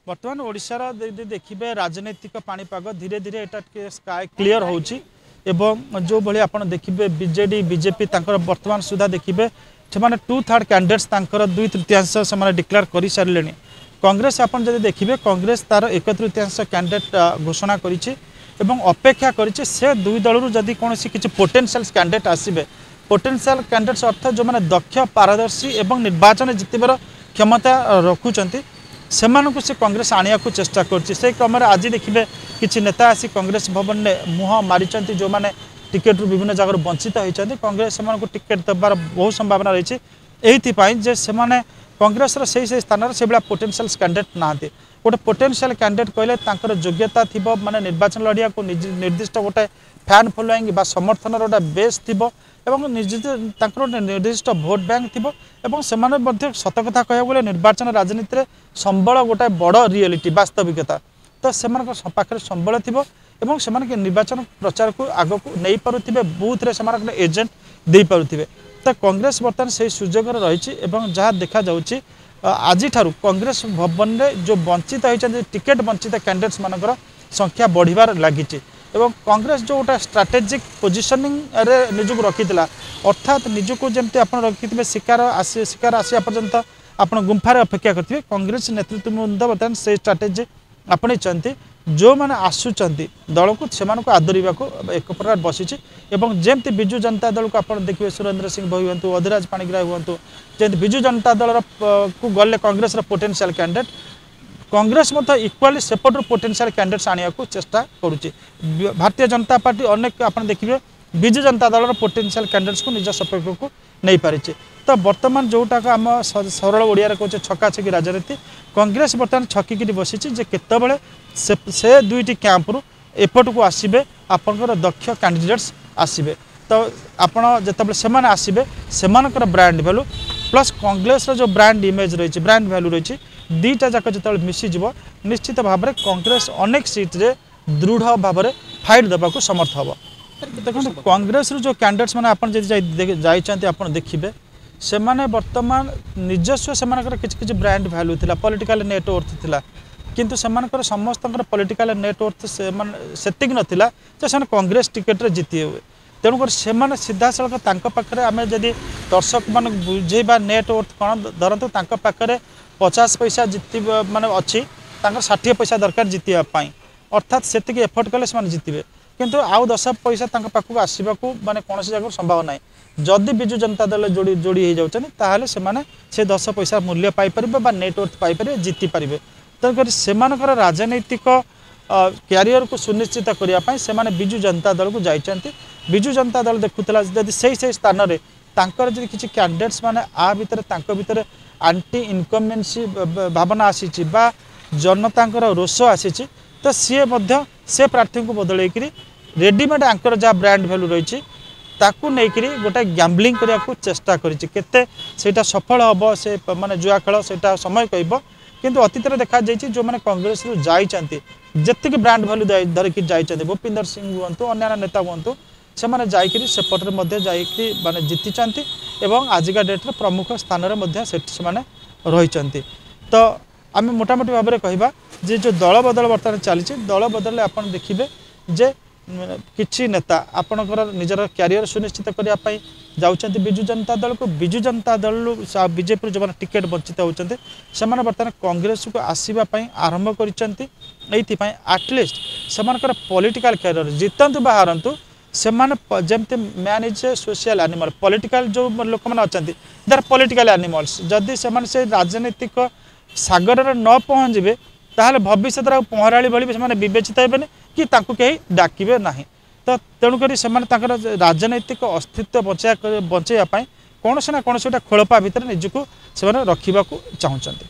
बर्तमान ओडिशार देखिए राजनैतिक पाणीपाग धीरे धीरे यहाँ स्काय क्लीयर होची एवं जो भाई आप देखिए बीजेडी बीजेपी बर्तमान सुधा देखिए से 2/3 कैंडिडेट्स दुई तृतीयांश से डिक्लेयर कर सारे कांग्रेस आप देखिए कांग्रेस तार 1/3 कैंडिडेट घोषणा करिछि एवं अपेक्षा करिछि से दुई दलरू जदि कौन किसी पोटेंशियल कैंडिडेट आसबे पोटेंशियल कैंडिडेट्स अर्थ जो मैंने दक्ष पारदर्शी एवं निर्वाचन जितबार क्षमता रखुंट से कांग्रेस आने को चेष्टा कर क्रम आज देखिए किसी नेता आसी कांग्रेस भवन में मुह मारी जो मैंने टिकेट रू विभिन्न जगह वंचित होती कांग्रेस से टिकेट देवार बहुत संभावना रही से कांग्रेस से स्थान से भाया पोटेंशियल कैंडिडेट ना गोटे पोटेंशियल कैंडिडेट कहले योग्यता थी माने निर्वाचन लड़िया को निर्दिष्ट गोटे फैन फॉलोइंग बा समर्थन गोटे बेस थी निर्दिष्ट भोट बैंक थी सत कथा कह गले निर्वाचन राजनीति में संबल गोटे बड़ रियलिटी वास्तविकता तो से पाखे संबल थी निर्वाचन प्रचार को आग को नहीं पारे बूथ में एजेंट दे पारे तो कांग्रेस बर्तमान से सुजोग रही जहाँ देखा जाऊँगी आज कांग्रेस भवन में जो वंचित होती टिकेट वंचित कैंडिडेट्स मानकर संख्या बढ़िबार लगी कांग्रेस जो गोटे स्ट्राटेजिक पोजिशनिंग निजुक रखी अर्थात निजुक जमती आप रखी शिकार आसिया पर्यंत आप गुंफार अपेक्षा करेंगे कांग्रेस नेतृत्ववृंद बर्तमान से स्ट्राटेजी आपणी जो मैंने आसुंच दल को से आदरवा को एक प्रकार बसी जमती विजु जनता दल को आप देखिए सुरेंद्र सिंह भई हूँ अधिराज पाणिग्राही हूँ जमी विजु जनता दल को गले Congress potential candidate Congress equally सेपटर पोटेंशियल कैंडिडेट्स आने को चेष्टा करुच्ची भारतीय जनता पार्टी अनेक आप देखिए विजु जनता दल पोटेंशियल कैंडिडेट्स को निज सपेक्ष को नहीं पारी तो बर्तमान जोटा आम सरल ओडिया कहे छकाछकी राजनीति कांग्रेस बर्तमान छकिकी बसी केतबले से दुईटी कैंप्रु एपट को आसबे आपंकर दक्ष कैंडिडेट्स आसबे तो आपण जिते से आसबे से ब्रांड वैल्यू प्लस कांग्रेस जो ब्रांड इमेज रही ब्रांड वैल्यू रही दीटा जाक जो मिसीज निश्चित भाव में कांग्रेस अनेक सीट्रे दृढ़ भाव में फाइट देवाक समर्थ हम देखो कांग्रेस जो कैंडिडेट्स मैंने आप देखिए से बर्तमान निजस्व से किसी ब्रांड वैल्यू थी पॉलिटिकल नेटवर्थ थी किंतु सेमानकर समस्त पॉलिटिकल नेटवर्थ से नाला से कांग्रेस टिकेट जीति हुए तेणुकर से सीधा सड़क पाखे आम जदि दर्शक मान बुझेबा नेटवर्थ कौन धरतु पाखे 50 पैसा जीत माने अच्छी 60 पैसा दरकार जीतवाई अर्थात से एफर्ट कले से जीतबे किंतु आउ 10 पैसा पाखक आसवा माने कौन जगह संभव ना जदि विजु जनता दल जोड़ी हो जाते से 10 पैसा मूल्य पाइपर नेटवर्थ पाइपर जीति पारे तेणुक से राजनैतिक क्यारियर को सुनिश्चित करने से विजु जनता दल को जाइए विजु जनता दल देखुला जदि से स्थान में जदि किसी कैंडिडेट्स माने आ भितर आंटी इनकमेंसी भावना आसी जनता रोष आसी तो सी से प्रार्थी को बदल रेडीमेड आंकर जहाँ ब्रांड वैल्यू रही ताकू नहीं गोटे गैम्बलिंग करने को चेष्टा करेटा सफल हम से माने जुआ खेल से समय कह किंतु अतीत में देखा जो मैंने कांग्रेस जाती जी ब्रांड वैल्यू धरिकी जाइए भूपिंदर सिंह हूँ अन्य नेता हूँ से सेपटे माने जीति एवं आजिका डेट्रे प्रमुख स्थान में रही तो आम मोटामोटी भाव में कहवा जो दल बदल बर्तमान चली दल बदल आप देखिए जे किछि नेता आपणकर निजर क्यारियर सुनिश्चित करने जाऊँच विजु जनता दल को विजु जनता दल बीजेपी जो टिकेट वंचित होती से बर्तमान कांग्रेस को आसवाई आरंभ कर आटलिस्ट से पॉलिटिकल कैरियर जितंतु बा हारंतु से जमती man is a social animal political जो लोक मैंने अच्छा दर पॉलिटिकल एनिमल्स जदि से राजनीतिक सागर में न पहुँचे ताहले भविष्य पहरा भाई विवेचित हेबे कि कहीं डाकिबे नहीं तो तेणुक राजनैतिक अस्तित्व बचाइवाई कौन से ना कौन से खोलपा भितर निजक से रखा चाहते।